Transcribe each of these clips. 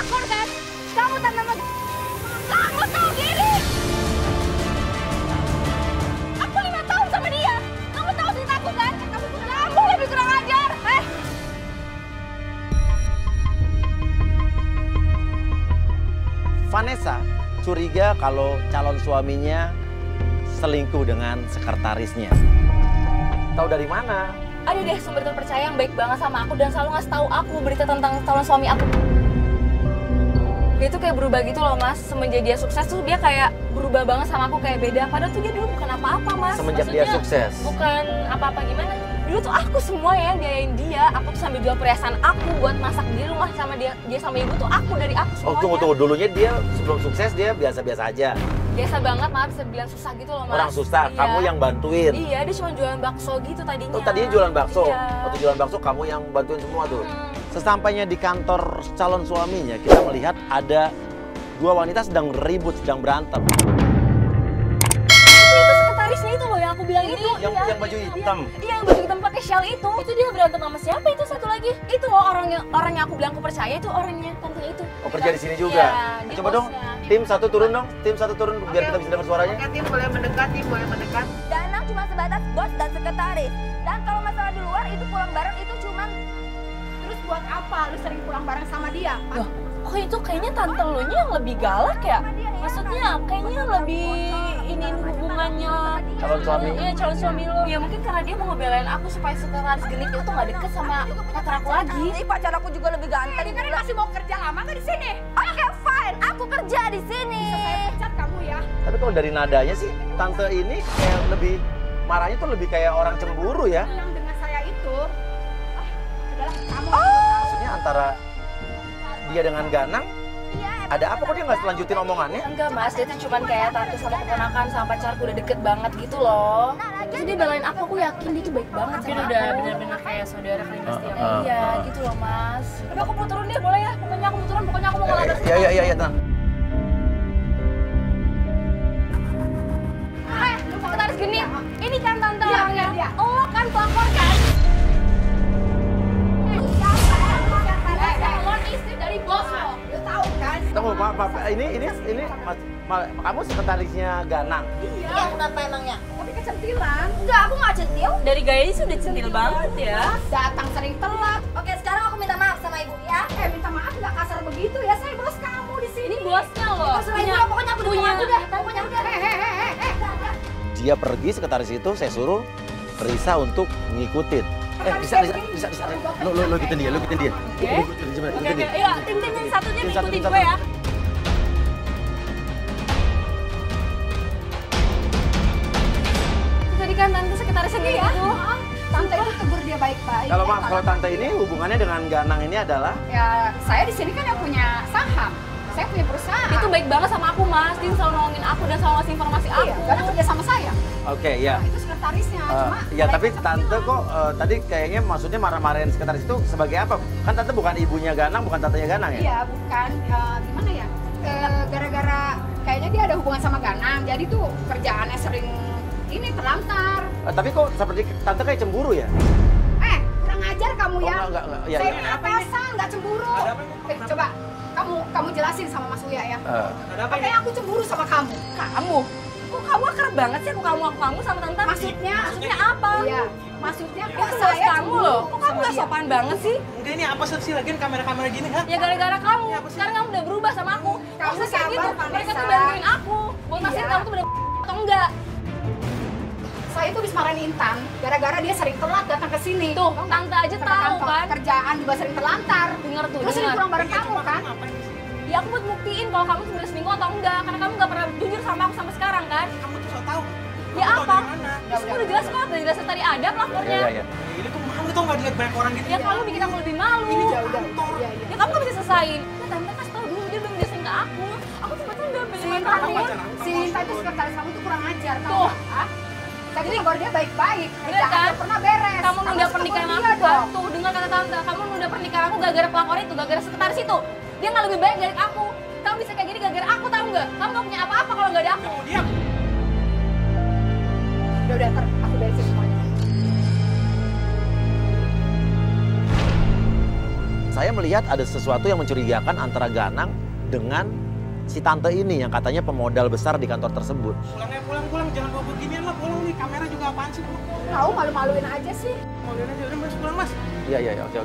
pelakor kan? Kamu tante mau... Kamu tahu diri! Aku 5 tahun sama dia. Kamu tahu cerita aku kan? Kamu lebih kurang ajar. Vanessa curiga kalau calon suaminya selingkuh dengan sekretarisnya. Tahu dari mana? Ada deh sumber terpercaya yang baik banget sama aku dan selalu ngasih tahu aku berita tentang calon suami aku. Dia tuh kayak berubah gitu loh mas, semenjak dia sukses tuh dia kayak berubah banget sama aku, kayak beda. Padahal tuh dia dulu bukan apa-apa mas. Semenjak dia sukses? Bukan apa-apa gimana. Dulu tuh aku semua yang diayain dia, aku tuh sambil jual perhiasan aku buat masak di rumah sama dia sama ibu tuh aku dari aku semuanya. Oh tunggu, dulunya dia sebelum sukses dia biasa-biasa aja? Biasa banget malah bisa bilang susah gitu loh mas. Orang susah, iya. Kamu yang bantuin? Iya, dia cuma jualan bakso gitu tadinya. Oh tadinya jualan bakso? Iya. Waktu jualan bakso kamu yang bantuin semua tuh? Sesampainya di kantor calon suaminya, kita melihat ada 2 wanita sedang ribut, sedang berantem. Itu sekretarisnya itu loh yang aku bilang itu. Yang baju hitam? Iya, yang baju hitam pakai shawl itu. Itu dia berantem sama siapa itu satu lagi? Itu loh orang yang aku bilang aku percaya itu orangnya tante itu. Oh kerja di sini juga? Iya, Coba dong, tim satu turun dong. Tim satu turun biar kita bisa dengar suaranya. Oke, tim boleh mendekat, tim boleh mendekat. Danang cuma sebatas bos dan sekretaris. Dan kalau masalah di luar itu pulang bareng itu cuma... Terus buat apa lu sering pulang bareng sama dia? Loh, kok itu kayaknya tante lu nya yang lebih galak ya? Maksudnya kayaknya lebih ini hubungannya Calon suami? Iya, calon suami lu. Ya mungkin karena dia mau ngebelain aku supaya sekretaris genit itu nggak deket sama pacar aku lagi. Ini pacar aku juga lebih ganteng. Ini kan masih mau kerja lama nggak di sini? Oke, fine. Aku kerja di sini. Bisa saya pecat kamu ya? Tapi kalau dari nadanya sih, tante ini kayak lebih marahnya tuh lebih kayak orang cemburu ya. Yang dengan saya itu adalah kamu. Maksudnya antara dia dengan Ganang, ada apa kok dia nggak selanjutin omongannya? Enggak mas, dia tuh cuman kayak tante sama keponakan sama pacarku udah deket banget gitu loh. Terus dia belain aku yakin dia tuh baik banget sama aku. Udah bener-bener kayak saudara kali pasti. Iya gitu loh mas. Tapi aku mau turun deh boleh ya? Pokoknya aku mau turun, pokoknya aku mau ngelabrak. Iya, tenang. Sekretaris genit, ini kan tante Iya, orangnya. iya. Oh kan pelakor kan? Calon istri dari bos loh. Lu tahu kan? Tunggu, maaf, ini kamu sekretarisnya Ganang. Iya, kenapa emangnya? Tapi kecantilan. Enggak, aku nggak centil. Dari gayanya sih udah centil banget ya. Datang sering telat. Oke, sekarang aku minta maaf sama ibu ya. Minta maaf nggak kasar begitu ya, saya bos kamu di sini. Ini bosnya loh. Pokoknya aku dukung aku dah. Pokoknya udah. Dia pergi, sekretaris itu saya suruh Risa untuk ngikutin. Bisa. Lo ikutin dia. Oke. Ikutin dia. Iya, tim satunya Tim satu, ngikutin tim gue satu. ya. Tadi kan tante sekretarisnya kayak gitu. Tante itu tegur dia baik-baik. Kalau maaf, kalau tante ini hubungannya dengan Ganang ini adalah Ya, saya di sini kan yang punya saham. Saya punya perusahaan. Dia tuh baik banget sama aku mas, dia selalu nolongin aku dan selalu ngasih informasi aku. Iya, karena kerja sama saya. oke ya. Nah, itu sekretarisnya. Cuma Ya tapi tante kok tadi kayaknya maksudnya marah-marahin sekretaris itu sebagai apa? Kan tante bukan ibunya Ganang, bukan tantenya Ganang ya? Iya, bukan. Gimana ya? Gara-gara kayaknya dia ada hubungan sama Ganang, jadi tuh kerjaannya sering ini terlantar. Tapi kok seperti tante kayak cemburu ya? Kurang ajar kamu ya. Enggak. Ya, Saya ya. punya atasan, nggak cemburu. Coba kamu jelasin sama Mas Uya ya. Katanya aku cemburu sama kamu. Kamu? Kok kamu akrab banget sih aku kamu sama tante? Maksudnya apa? Iya, maksudnya Itu kok bos saya kamu cemburu loh. Kok kamu sama gak dia? sopan banget sih? Udah ini apa sih lagian kamera-kamera gini, ha? Ya gara-gara kamu. Sekarang kamu udah berubah sama aku. Kamu Maksudnya kayak sabar, gitu. Vanessa. Mereka tuh bantuin aku. Buat mastiin Iya. kamu tuh bener atau enggak. Saya tuh habis marahin Intan gara-gara dia sering telat datang ke sini. Tuh, tante aja Ke tahu kantor. kan. Kerjaan juga sering terlantar. Dengar tuh, Terus sering dengar. pulang bareng kamu kan? Ya aku buat buktiin kalau kamu sebenarnya selingkuh atau enggak. Karena kamu gak pernah jujur sama aku sampai sekarang kan. Kamu tuh so tau. Ya Kamu apa? tau dari mana? Terus udah jelas kok, udah jelas tadi ada pelapornya. Iya. Ini tuh malu tau nggak dilihat banyak orang gitu. Ya kamu bikin aku lebih malu. Ini Ya udah. kantor. Iya. Ya kamu gak bisa selesain. Ya tante kasih tau dulu dia belum jelasin ke aku. Aku sebetulnya udah Si beli Intan, kamu. si Intan itu sekretaris kamu tuh kurang ajar tau Tuh. nggak? Tadi negor dia baik-baik, Bener kerjaan kan? nggak pernah beres. Kamu nunda harus pernikahan tegur aku dia kan? dong. Tuh, dengar kata tante. Kamu nunda pernikahan aku gara-gara pelakor itu, gara-gara sekretaris itu. Dia nggak lebih baik dari aku. Kamu bisa kayak gini gara-gara aku, tahu nggak? Kamu nggak punya apa-apa kalau nggak ada aku. Kamu diam. Udah, ntar aku beresin semuanya. saya melihat ada sesuatu yang mencurigakan antara Ganang dengan si tante ini yang katanya pemodal besar di kantor tersebut. Pulang, jangan bawa beginian lah, pulang nih, kamera juga apaan sih? Tahu malu-maluin aja sih. Maluin aja, udah mas, pulang mas. Iya, oke.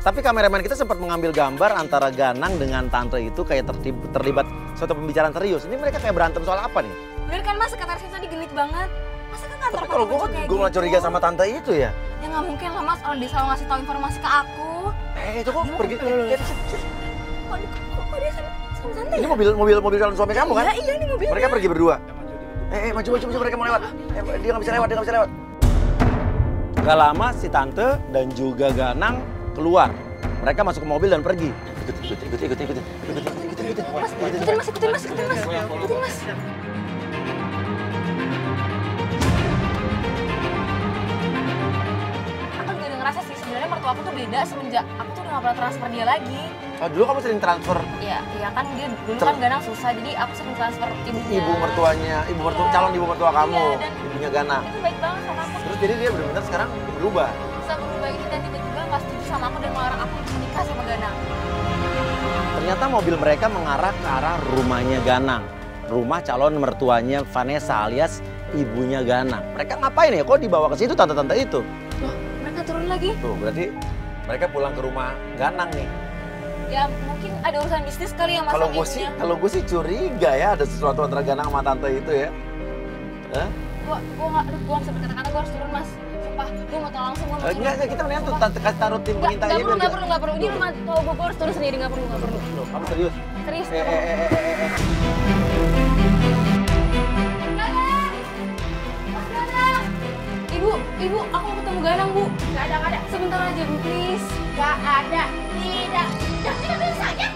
Tapi kameramen kita sempat mengambil gambar antara Ganang dengan tante itu kayak terlibat suatu pembicaraan serius. Ini mereka kayak berantem soal apa nih? Bener kan mas, sekretarisnya tadi genit banget. Masa kan kantor Tapi kalau gue malah curiga sama tante itu ya. Ya nggak mungkin lah mas, orang dia selalu ngasih tahu informasi ke aku. Itu kok pergi. Kok dia sama tante Ini ya? mobil calon suami kamu kan? Iya ini mobilnya. Mereka pergi berdua. Maju mereka mau lewat. Dia nggak bisa lewat. Gak lama si tante dan juga Ganang keluar. Mereka masuk ke mobil dan pergi. Ikutin mas. Aku juga udah ngerasa sih sebenarnya mertua aku tuh beda semenjak aku tuh udah gak pernah transfer dia lagi. Oh, dulu kamu sering transfer Iya kan dia dulu kan Ganang susah, jadi aku sering transfer ibunya. calon ibu mertua kamu, Iya, dan ibunya Ganang. itu baik banget sama aku. Terus jadi dia benar-benar sekarang berubah. Bisa berubah gitu dan tiba-tiba gak setuju sama aku dan melarang aku menikah sama Ganang. Ternyata mobil mereka mengarah ke arah rumahnya Ganang. Rumah calon mertuanya Vanessa alias ibunya Ganang. Mereka ngapain ya? Kok dibawa ke situ tante-tante itu? Loh, mereka turun lagi? Tuh, berarti mereka pulang ke rumah Ganang nih. Ya mungkin ada urusan bisnis kali yang Kalau masuk gue sih curiga ya ada sesuatu antara Ganang sama tante itu ya. Hah? Gue gak bisa berkata-kata, gue harus turun mas. Sumpah, gue mau tolong langsung, gue mau turun. Enggak, kita mendingan tuh kasih taruh tim pengintai aja. Nggak perlu. Ini rumah tau gue harus turun sendiri, nggak perlu. Loh, kamu serius? Serius, nggak perlu. Mas Ganang! Ibu, aku mau ketemu Ganang, Bu. Nggak ada. Sebentar aja, Bu, please. Nggak ada. Tidak bisa aja.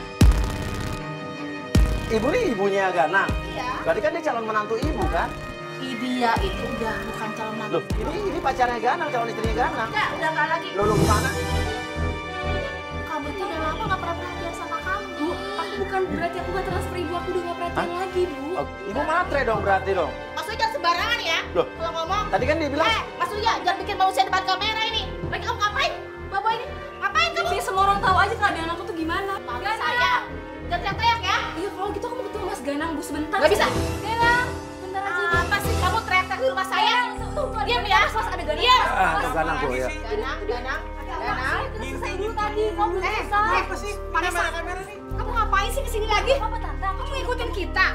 Ibu nih ibunya Ganang. Iya. Berarti kan dia calon menantu ibu kan? Dia itu udah bukan calon Loh, ini pacarnya Ganang, calon istrinya Ganang. udah nggak lagi. Loh, gimana? Kamu tuh udah lama gak pernah perhatian sama kamu. Bu, aku bukan berarti aku gak transfer ibu, aku udah gak perhatian lagi, Bu. Oh, ibu matre dong berarti dong. Mas Uja jangan sembarangan ya. Loh. Kalau ngomong. Tadi kan dia bilang, Mas Uja jangan bikin manusia depan kamera ini. Mereka kamu ngapain? Bawa ini. Ngapain kamu? Biar semua orang tahu aja keadaan aku tuh gimana. Mami saya. Jangan teriak-teriak ya. Iya, kalau gitu aku mau ketemu Mas Ganang, Bu, sebentar. Nggak bisa. Ganang, bentar aja, Bu. Apa sih kamu teriak-teriak di rumah saya? Diam ya. Mas, ada Ganang. Diam. tuh Ganang tuh ya. Ganang. Kita selesai dulu tadi, kamu belum selesai. Apa sih? Vanessa. Kamera nih. Kamu ngapain sih kesini lagi? Apa tante? Kamu ngikutin kita.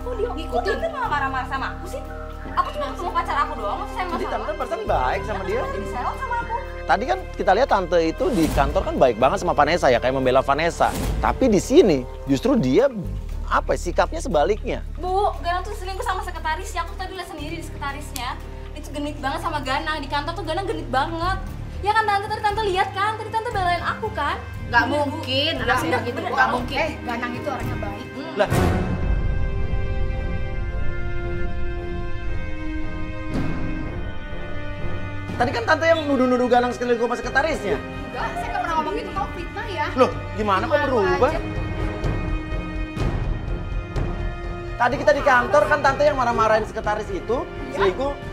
Kok dia Ngikutin. Tante malah marah-marah sama aku sih? Aku cuma ketemu pacar aku doang, masa saya Jadi masalah? tante persen baik sama dia. Jadi sewot sama aku. Tadi kan kita lihat tante itu di kantor kan baik banget sama Vanessa ya, kayak membela Vanessa. Tapi di sini justru dia sikapnya sebaliknya. Bu, Ganang tuh selingkuh sama sekretarisnya. Aku tadi lihat sendiri di sekretarisnya. Itu genit banget sama Ganang. Di kantor tuh Ganang genit banget. Ya kan tante, tadi tante lihat kan? Tadi tante belain aku kan? Gak Bener, Bu. mungkin. Bener, Bener, bener, Gak bener. mungkin. Ganang itu orangnya baik. Lah, tadi kan tante yang nuduh-nuduh Ganang selingkuh sama sekretarisnya. Enggak, saya gak pernah ngomong gitu. Kamu fitnah ya. Loh, gimana kok Malu berubah? aja. Tadi kita di kantor kan tante yang marah-marahin sekretaris itu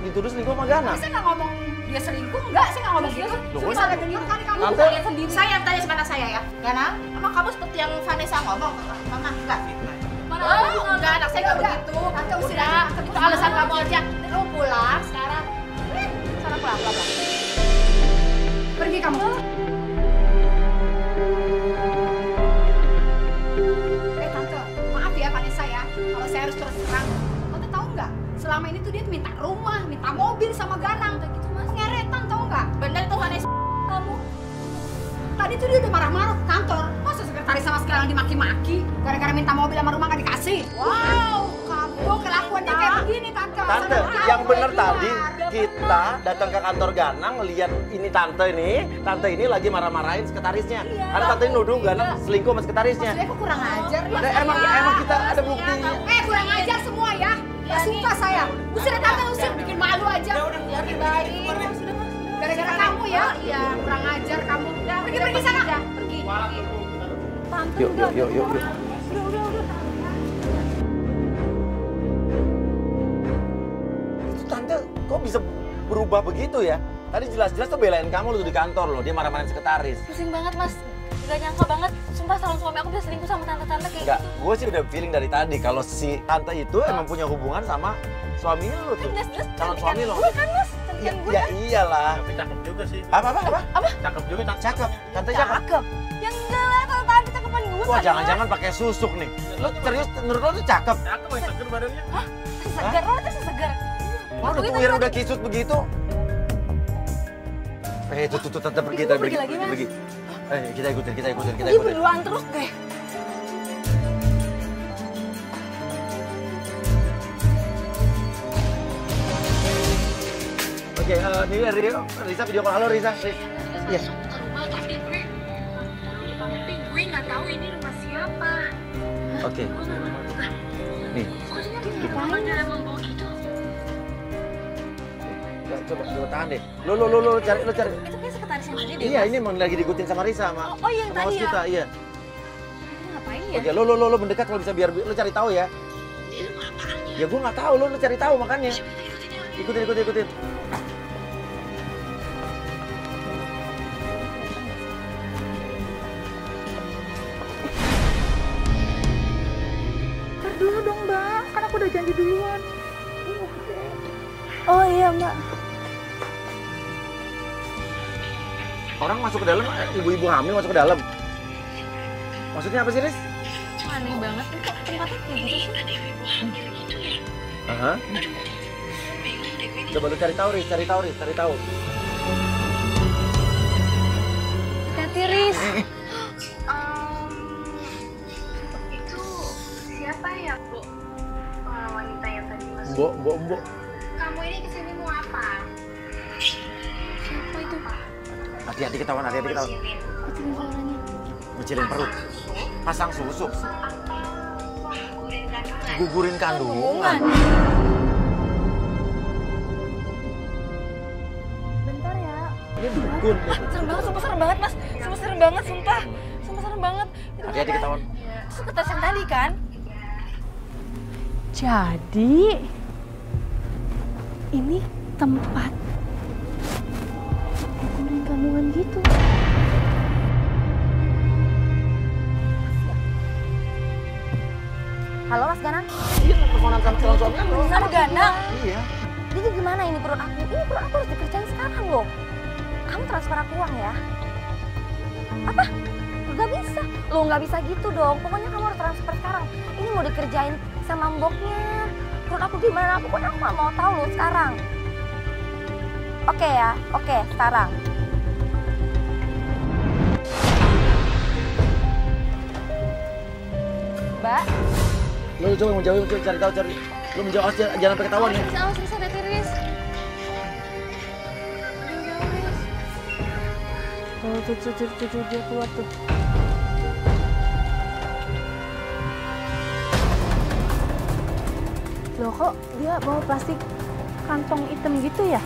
dituduh selingkuh sama Ganang. Saya nggak ngomong dia selingkuh, enggak, saya nggak ngomong gitu. Loh, Cuma saya- ada dengar kali kamu Tante- bisa lihat sendiri. Saya yang tanya sama anak saya ya, Ganang, emang kamu seperti yang Vanessa ngomong, Mama, enggak? Mana Oh, aku enggak, anak saya nggak begitu. Tante udah, itu alasan kamu aja. Kamu pulang sekarang. Sana pulang. Pergi kamu. Tante, maaf ya Vanessa ya, kalau saya harus terus terang. Tante tahu nggak? Selama ini tuh dia minta rumah, minta mobil sama Ganang, kayak gitu mas. Pengeretan tahu nggak? Bener tuh Vanessa. Kamu. Tadi tuh dia udah marah-marah ke kantor. Masa sekretaris sama sekarang dimaki-maki gara-gara minta mobil sama rumah nggak dikasih? Wow, kamu kelakuannya kayak begini tante. Tante, yang bener tadi kita datang ke kantor Ganang lihat ini tante ini lagi marah-marahin sekretarisnya. Karena tante ini nuduh Ganang selingkuh sama sekretarisnya. Maksudnya kok kurang ajar ya? Ada emang kita ada buktinya. Kurang ajar semua ya. Gak suka saya. Usir tante, usir bikin malu aja. Lebih baik. Gara-gara kamu ya? Iya, kurang ajar kamu. Pergi sana. Pergi. Yuk. bisa berubah begitu ya? Tadi jelas-jelas tuh belain kamu tuh di kantor loh, dia marah-marahin sekretaris. Pusing banget mas, gak nyangka banget. Sumpah calon suami aku bisa selingkuh sama tante-tante kayak Enggak, gitu. gue sih udah feeling dari tadi kalau si tante itu emang punya hubungan sama suami lu tuh. Jelas-jelas Calon suami lo. gue kan mas, Iya, cantikan gue ya kan. iyalah. Tapi cakep juga sih. Apa? Cakep juga tante. Cakep, tante cakep. Cakep. Yang enggak lah, tante cakepan gue. Wah, jangan-jangan pakai susuk nih. Lo serius, menurut lo tuh cakep? Cakep, yang seger badannya. Segar, lo tuh segar. Lo udah tuir, udah kisut begitu. Tuh, tante pergi, Itu tante pergi lagi, Mas. pergi. Kita ikutin. Dia berduaan terus deh. Oke, ini Risa video call. Halo Risa. Iya. Rumah tapi gue nggak tahu ini rumah siapa. Oke. Nih, Rumahnya emang bau gitu. coba tahan deh. Lo cari. Itu kayak sekretaris yang tadi deh. Iya, ini emang lagi diikutin sama Risa sama. Oh, iya, yang sama tadi host ya? kita, iya. Ini ngapain ya? Oke, lo mendekat kalau bisa biar lo cari tahu ya. Ya gue nggak tahu, lo cari tahu makanya. Ikutin. Dulu dong mbak, kan aku udah janji duluan. Oh iya mbak. Orang masuk ke dalam, ibu-ibu hamil masuk ke dalam. Maksudnya apa sih, Riz? Aneh banget nih kok tempatnya kayak gitu sih. Aha. Coba lu cari tahu, Riz. Hati Riz. Itu siapa ya, Bu? Wanita yang tadi masuk. Mbok. Kamu ini kesini mau apa? Siapa itu? Hati-hati ketahuan. Cilin. Kecilin suaranya. Ngecilin perut. Pasang susu. Gugurin kandungan. Gugurin kandungan. Bentar ya. Ini dukun. Serem banget, sumpah serem banget mas. Sumpah serem banget, sumpah. Sumpah serem banget. Itu Hati-hati kan? ketahuan. Itu sekretaris yang tadi kan? Jadi ini tempat gugurin kandungan gitu. Halo mas Ganang? Iya, teleponan sama calon suami lo. Sama Ganang? Iya. Jadi gimana ini perut aku? Ini perut aku harus dikerjain sekarang loh. Kamu transfer aku uang ya? Apa? Gak bisa. Lo nggak bisa gitu dong. Pokoknya kamu harus transfer sekarang. Ini mau dikerjain sama mboknya. Perut aku gimana? Pokoknya aku nggak mau tahu lo sekarang. Oke ya, oke sekarang. Mbak? Lo coba menjauh, cari tahu. Lo menjauh, jangan sampai ketahuan ya. Awas, Riz, hati-hati, Riz. Oh, tuh dia keluar tuh. Loh kok dia bawa plastik kantong hitam gitu ya?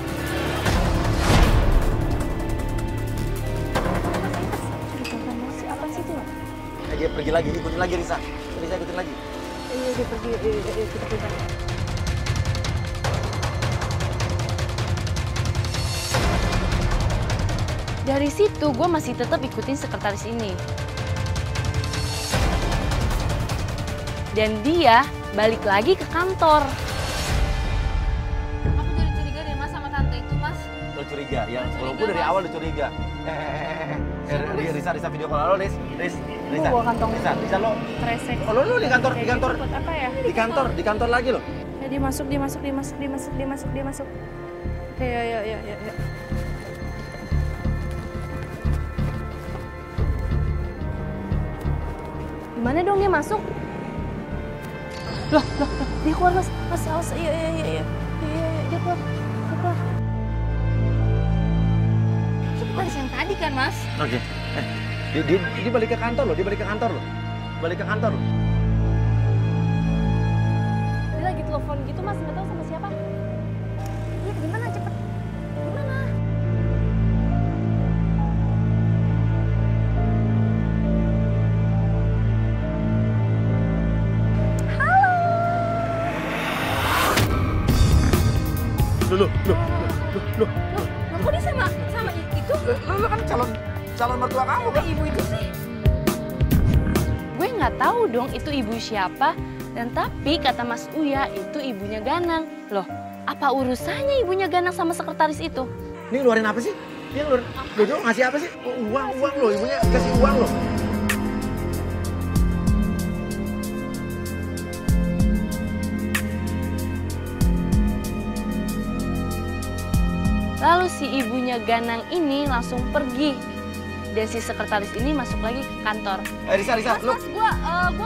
Apa sih itu? Dia pergi lagi, ikutin lagi Risa. Risa ikutin lagi. Iya dia pergi, kita pergi. Dari situ gue masih tetap ikutin sekretaris ini. Dan dia balik lagi ke kantor. Aku jadi curiga deh mas sama tante itu mas. Lo curiga, ya. Kalau gue dari awal udah curiga. Risa video call. Halo, Riz. Risa. bawa kantong. Risa lo. Kresek. Oh, lo di kantor. Buat apa ya? Di kantor lagi lo. Ya, dia masuk. Oke, ya. Gimana dong dia masuk? Loh, dia keluar mas, awas, iya, dia keluar. Sekretaris yang tadi kan mas? Oke. Dia balik ke kantor lo. Dia lagi telepon gitu mas, nggak tahu sama siapa. Iya gimana cepet? Gimana? Loh, kok dia sama itu? Lu kan calon mertua kamu kan? Ibu itu sih. Gue nggak tahu dong itu ibu siapa. Dan tapi kata Mas Uya itu ibunya Ganang. Loh, apa urusannya ibunya Ganang sama sekretaris itu? Ini ngeluarin apa sih? Dia ngeluarin, Dodo ngasih apa sih? Uang loh, ibunya kasih uang loh. Lalu si ibunya Ganang ini langsung pergi. Dan si sekretaris ini masuk lagi ke kantor. Risa, lu. Mas, gua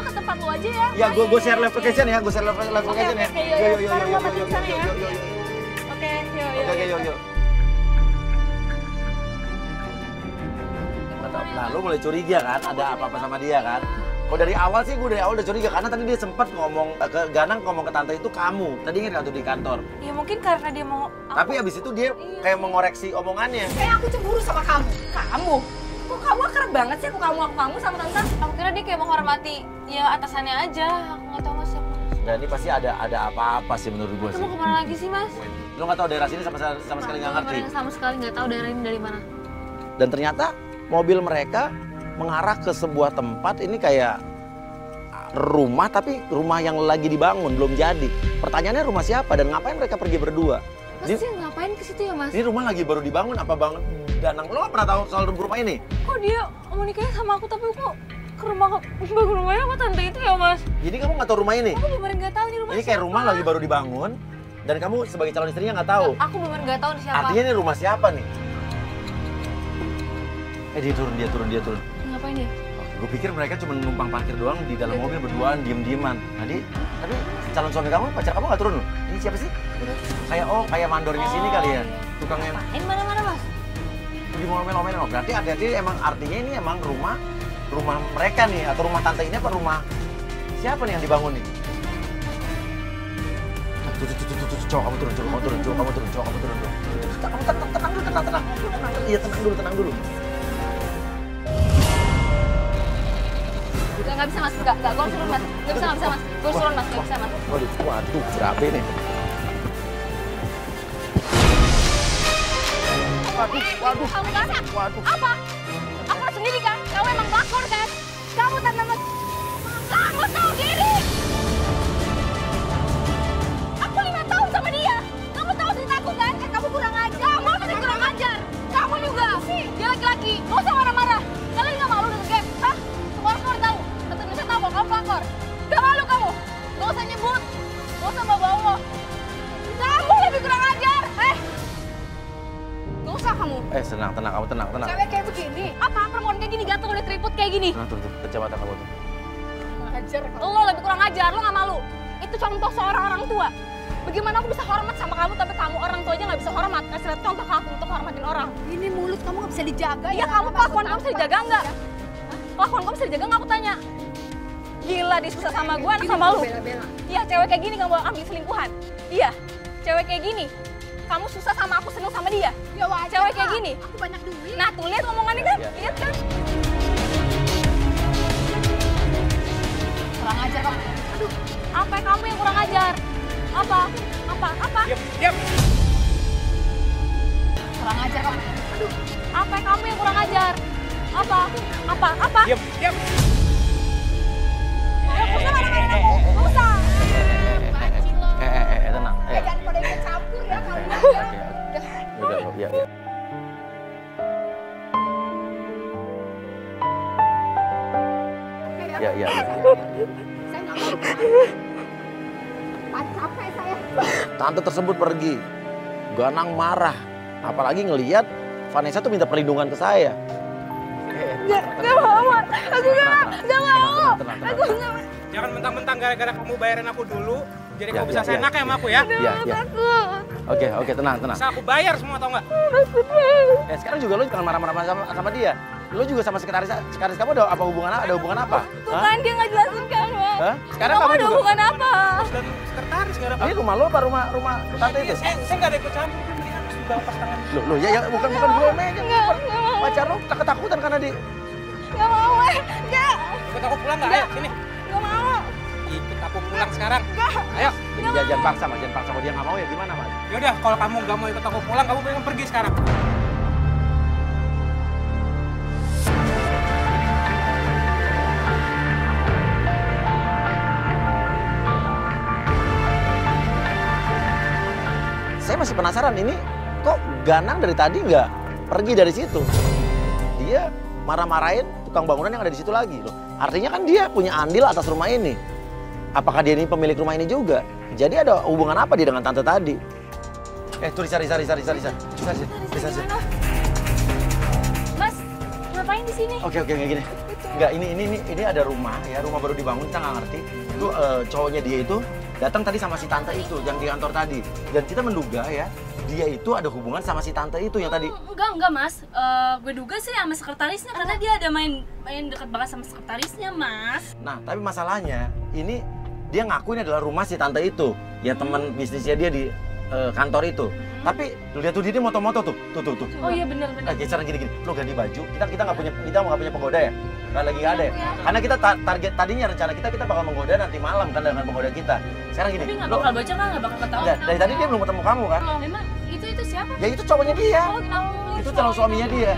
ke tempat lu aja ya. Ya, gue share live location ya, gue share live location ya. Yo. Sekarang gua matiin sana ya. Oke, yo. Nah, lu mulai curiga kan, ada apa-apa sama dia kan? Kalau dari awal sih gue udah curiga karena tadi dia sempat ngomong ke Ganang, ngomong ke tante itu kamu. Tadi ingat nggak tuh di kantor? Ya mungkin karena dia mau. Tapi abis itu dia kayak mengoreksi omongannya. Kayak aku cemburu sama kamu. Kamu? Kok kamu akrab banget sih? Aku kamu sama tante? Aku kira dia kayak menghormati ya atasannya aja. Aku nggak tahu mas siapa. Dan ini pasti ada apa-apa sih menurut gue sih. Kamu kemana lagi sih mas? Lu nggak tahu daerah sini sama sekali nggak ngerti. Sama sekali nggak tahu daerah ini dari mana. Dan ternyata mobil mereka mengarah ke sebuah tempat ini kayak rumah, tapi rumah yang lagi dibangun, belum jadi. Pertanyaannya rumah siapa dan ngapain mereka pergi berdua? Mas sih ngapain ke situ ya mas? Ini rumah lagi baru dibangun, apa bangun Ganang? Lo gak pernah tahu soal rumah ini? Kok dia mau nikahnya sama aku tapi kok ke rumahnya sama tante itu ya mas? Jadi kamu nggak tahu rumah ini? Aku bener nggak tahu ini rumah Ini kayak siapa. rumah lagi baru dibangun dan kamu sebagai calon istrinya nggak tahu. Aku bener nggak tahu siapa. Artinya ini rumah siapa nih? Dia turun. Ngapain dia? Gue pikir mereka cuma numpang parkir doang di dalam mobil berduaan, diem-dieman. Tapi calon suami kamu, pacar kamu nggak turun loh. Ini siapa sih? Kayak mandornya sini kali ya, tukangnya. Ngapain mana mas? Di momen-momen, berarti hati-hati emang artinya ini emang rumah mereka nih, atau rumah tante ini apa rumah siapa nih yang dibangun nih? Cowok kamu turun. Tenang dulu. Nggak bisa mas, nggak, gue turun mas. Nggak bisa mas. Gue turun mas, nggak bisa mas. Waduh, berapa ini? Waduh. Kamu kasar? Apa? Aku sendiri kan? Kamu emang bakor kan? Kamu tanda mas. Kamu tahu diri. Aku 5 tahun sama dia. Kamu tahu cerita aku kan? Kamu kurang ajar. Kamu masih kurang ajar. Kamu juga. Dia laki-laki. Gak usah marah-marah. Kalian nggak malu dengan game? Hah? Semua orang tahu. Tentu bisa tahu kalau kamu bakor. Gak malu kamu. Gak usah nyebut. Gak usah bawa-bawa. Kamu lebih kurang ajar. Gak usah kamu. Tenang, kamu tenang. Cewek kayak begini. Apa perempuan kayak gini gatel udah keriput kayak gini? Tenang tuh, kecamatan kamu tuh. Ajar kamu. Lo lebih kurang ajar, lo gak malu. Itu contoh seorang orang tua. Bagaimana aku bisa hormat sama kamu tapi kamu orang tua aja gak bisa hormat. Kasih lihat contoh ke aku untuk hormatin orang. Ini mulut kamu gak bisa dijaga Iya kamu kelakuan kamu bisa dijaga nggak? Kelakuan kamu bisa dijaga nggak aku tanya? Gila dia susah sama gue, anak sama lu. Bela-bela. Iya cewek kayak gini kamu ambil selingkuhan. Iya cewek kayak gini. Kamu susah sama aku, seneng sama dia. Ya wajar. Cewek kayak gini. Aku banyak duit. Nah tuh lihat omongannya kan, lihat kan? Kurang ajar kamu. Aduh. Apa kamu yang kurang ajar? Apa? Diam. Kurang ajar kamu. Aduh. Apa kamu yang kurang ajar? Apa? Diam. Gak usah marah-marahin aku, gak usah. Mancing lo. Tenang. Jangan pada ikut campur ya kalian. Udah, ya. Ya. Saya nggak mau. Capek saya. Tante tersebut pergi. Ganang marah. Apalagi ngelihat Vanessa tuh minta perlindungan ke saya. Gak mau, aku gak mau. Tenang. Jangan mentang-mentang gara-gara kamu bayarin aku dulu, jadi kamu bisa seenak ya sama aku ya. Iya. Oke, tenang. Bisa aku bayar semua tau nggak? Sekarang juga lo jangan marah-marah sama dia. Lo juga sama sekretaris kamu ada hubungan apa? Tuh kan dia gak jelasin kan, Mas. Hah? Sekarang Kamu kamu ada juga. hubungan apa? Dan sekretaris nggak ada Ini rumah lo apa rumah tante itu? Saya nggak ada ikut campur, mendingan harus dibawa pas tangan. Loh, ya bukan gue meja. Nggak mau. Pacar lo ketakutan karena Gak mau, Gak. Ikut aku pulang nggak? Ayo, sini. Gak mau. ikut aku pulang sekarang. Ayo. Jangan paksa mas, jangan paksa. Kalau dia nggak mau ya gimana mas? Yaudah, kalau kamu nggak mau ikut aku pulang, kamu pengen pergi sekarang. Saya masih penasaran ini kok Ganang dari tadi nggak pergi dari situ. Dia marah-marahin tukang bangunan yang ada di situ lagi loh. Artinya kan dia punya andil atas rumah ini. Apakah dia ini pemilik rumah ini juga? Jadi ada hubungan apa dia dengan tante tadi? Tuh Risa. Mas, ngapain di sini? Oke, gini. Enggak, ini ada rumah ya, rumah baru dibangun, kita nggak ngerti. Itu cowoknya dia itu datang tadi sama si tante itu yang di kantor tadi. Dan kita menduga ya, dia itu ada hubungan sama si tante itu yang tadi. Enggak mas, gue duga sih sama sekretarisnya karena dia ada main dekat banget sama sekretarisnya mas. Nah, tapi masalahnya ini dia ngaku ini adalah rumah si tante itu, ya teman bisnisnya dia di kantor itu. Tapi lu lihat tuh dia moto-moto tuh. Oh iya benar. Geseran gini. Lu ganti baju. Kita nggak punya penggoda ya? Kan lagi nggak ada ya? Karena kita target tadinya rencana kita bakal menggoda nanti malam kan dengan penggoda kita. Sekarang gini. Tapi nggak bakal baca kan, nggak bakal ketahuan. Dari tadi dia belum ketemu kamu kan? Memang itu siapa? Ya itu cowoknya dia. Oh, Itu calon suaminya dia.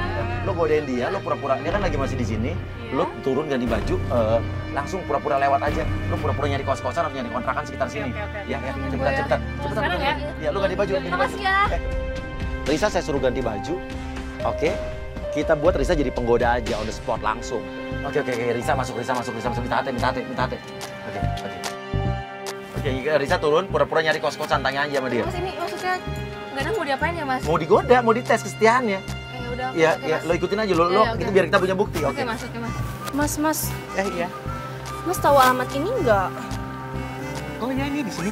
Lo godain dia, lo pura-pura dia kan lagi masih di sini. Lo turun ganti baju, langsung pura-pura lewat aja. Lo pura-pura nyari kos-kosan atau nyari kontrakan sekitar sini. Oke. Ya, cepetan. Sekarang ya? Ya, lo ganti baju. Makasih ya. Risa saya suruh ganti baju. Oke. Kita buat Risa jadi penggoda aja on the spot langsung. Oke. Risa masuk. Minta hati. Oke, Risa turun pura-pura nyari kos-kosan, tanya aja sama dia. Mas ini maksudnya Ganang mau diapain ya mas? Mau digoda, mau dites kesetiaannya. Udah. Ya, lo ikutin aja lo Oke. itu biar kita punya bukti. Oke. Mas. Mas. Iya. Mas tahu alamat ini nggak? Oh iya, ini di sini.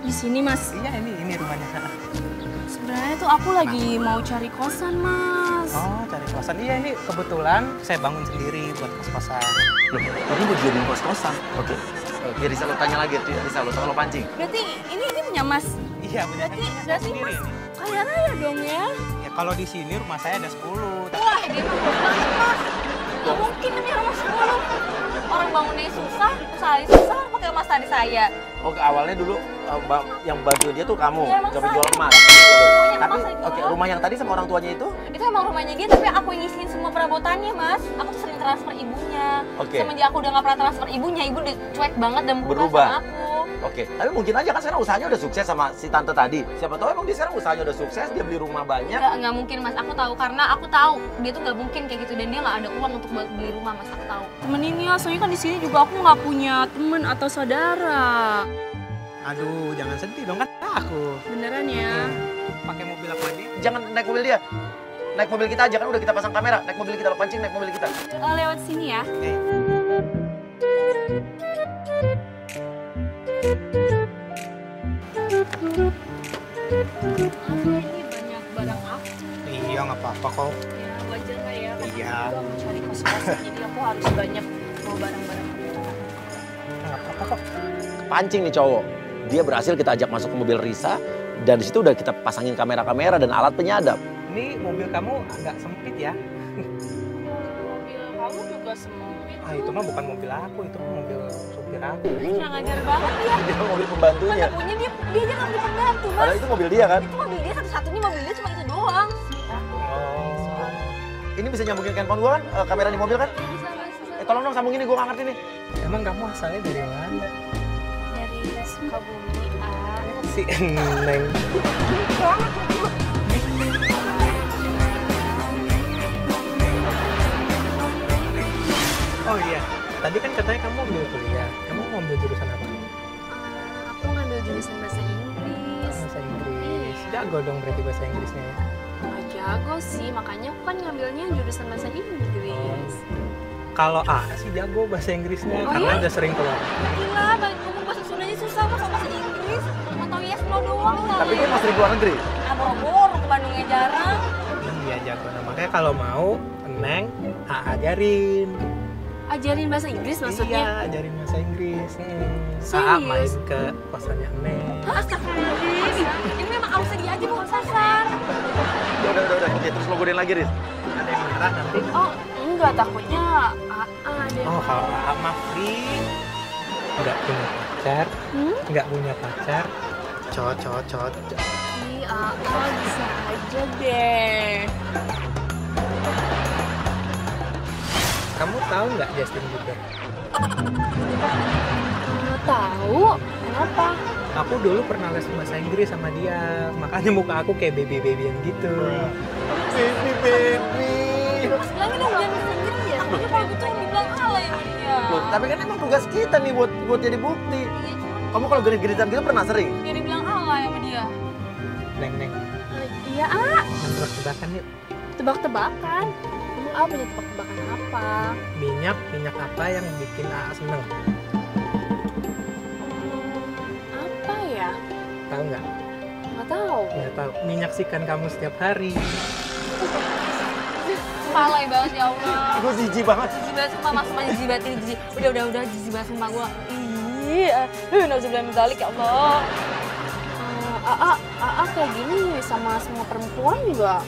Di sini mas. Iya, ini rumahnya sana. Sebenarnya tuh aku lagi mau cari kosan mas. Oh, cari kosan. Iya, ini kebetulan saya bangun sendiri buat kos-kosan. Loh, tadi mau jadiin kos-kosan. Oke. Biar Risa lo tanya lagi, Risa lo pancing. Berarti ini punya mas. Iya, benar. Berarti mas kaya raya dong ya. Ya, kalau di sini rumah saya ada 10. Wah, dia mah bodoh banget mas. Gak mungkin ini rumah 10. Orang bangunnya susah, usahanya susah, pakai emas tadi saya. Oh, awalnya dulu yang bantu dia tuh kamu, Ya, emang coba saya. jual emas. Yang Tapi emas saya jual. oke, rumah yang tadi sama orang tuanya itu? Itu emang rumahnya dia, tapi aku yang ngisiin semua perabotannya mas. Aku tuh sering transfer ibunya. Oke. Semenjak aku udah gak pernah transfer ibunya, ibu udah cuek banget dan Berubah. sama aku. Oke, tapi mungkin aja kan sekarang usahanya udah sukses sama si tante tadi. Siapa tahu emang dia sekarang usahanya udah sukses, dia beli rumah banyak. Nggak mungkin mas, aku tahu karena aku tahu dia tuh nggak mungkin kayak gitu dan dia nggak ada uang untuk beli rumah mas, aku tahu. Temenin ya, soalnya kan di sini juga aku nggak punya temen atau saudara. Aduh, jangan sedih dong, kan aku. Beneran ya? Pakai mobil aku aja. Jangan naik mobil dia. Naik mobil kita aja kan udah kita pasang kamera. Naik mobil kita, lo pancing naik mobil kita. Lewat sini ya. Ini banyak barang aku. Iya, nggak apa-apa kok. Ya wajar lah ya. Kan Iya. aku juga mau cari kos-kosan jadi aku harus banyak bawa barang-barang aku. Nggak apa-apa kok. Pancing nih cowok. Dia berhasil kita ajak masuk ke mobil Risa dan di situ udah kita pasangin kamera-kamera dan alat penyadap. Ini mobil kamu agak sempit ya. Mobil kamu juga sempit. Ah, itu mah bukan mobil aku, itu mah mobil supir aku. Kurang ajar banget dia. Dia mobil pembantunya. Mana punya dia aja ngambil pembantu mas. Padahal itu mobil dia kan. Itu mobil dia satu-satunya mobil dia cuma itu doang. Oh. Ini bisa nyambungin ke handphone gua kan, kamera di mobil kan? Bisa mas. Tolong dong sambungin nih, gua nggak ngerti nih. Emang kamu asalnya dari mana? Dari Sukabumi ah. Si Neng. Oh iya, tadi kan katanya kamu ambil kuliah. Kamu mau ambil jurusan apa? Aku ngambil jurusan bahasa Inggris. Bahasa Inggris. Jago dong berarti bahasa Inggrisnya ya. Nggak jago sih, makanya aku kan ngambilnya jurusan bahasa Inggris. Kalau A sih jago bahasa Inggrisnya Oh, karena iya? udah sering keluar. Gila, ngomong bahasa Sundanya susah mas, sama bahasa Inggris. Cuma tau yes no doang lah. Tapi dia masih di luar negeri. Ah, boro-boro ke Bandungnya jarang. Iya jago. Nah, makanya kalau mau Neng A ajarin. Ajarin bahasa Inggris maksudnya? Iya, ajarin bahasa Inggris. Serius? A main ke kosannya Neng. Astagfirullahaladzim. Ini memang harusnya dia aja mau kosan. Udah. Oke, terus lo godain lagi, Riz. Ada yang marah nanti. Oh, enggak takutnya AA deh. Oh, kalau A mah free. Nggak punya pacar, nggak punya pacar, cocot. Ih, bisa aja deh. Kamu tahu nggak Justin Bieber? Tahu, kenapa? Aku dulu pernah les bahasa Inggris sama dia, makanya muka aku kayak baby-babyan gitu. Baby. Mas bilangin dong jangan sendiri ya. Soalnya kalau gitu yang dibilang alay sama dia. Loh, tapi kan emang tugas kita nih buat jadi bukti. Kamu kalau genit-genitan gitu pernah sering? Dia dibilang alay sama dia. Neng, Iya, terus tebakan yuk. tebak-tebakan. Kamu punya tebak-tebakan apa? Minyak apa yang bikin AA seneng? Apa ya? Tahu nggak? Nggak tahu. Nggak tahu. Menyaksikan kamu setiap hari. Alay banget ya Allah. Gue jijik banget. Jijik banget sumpah, mas main jijik banget ini jijik. Udah jijik banget sumpah gue. Iya, nggak usah bilang balik ya Allah. AA kayak gini sama semua perempuan juga.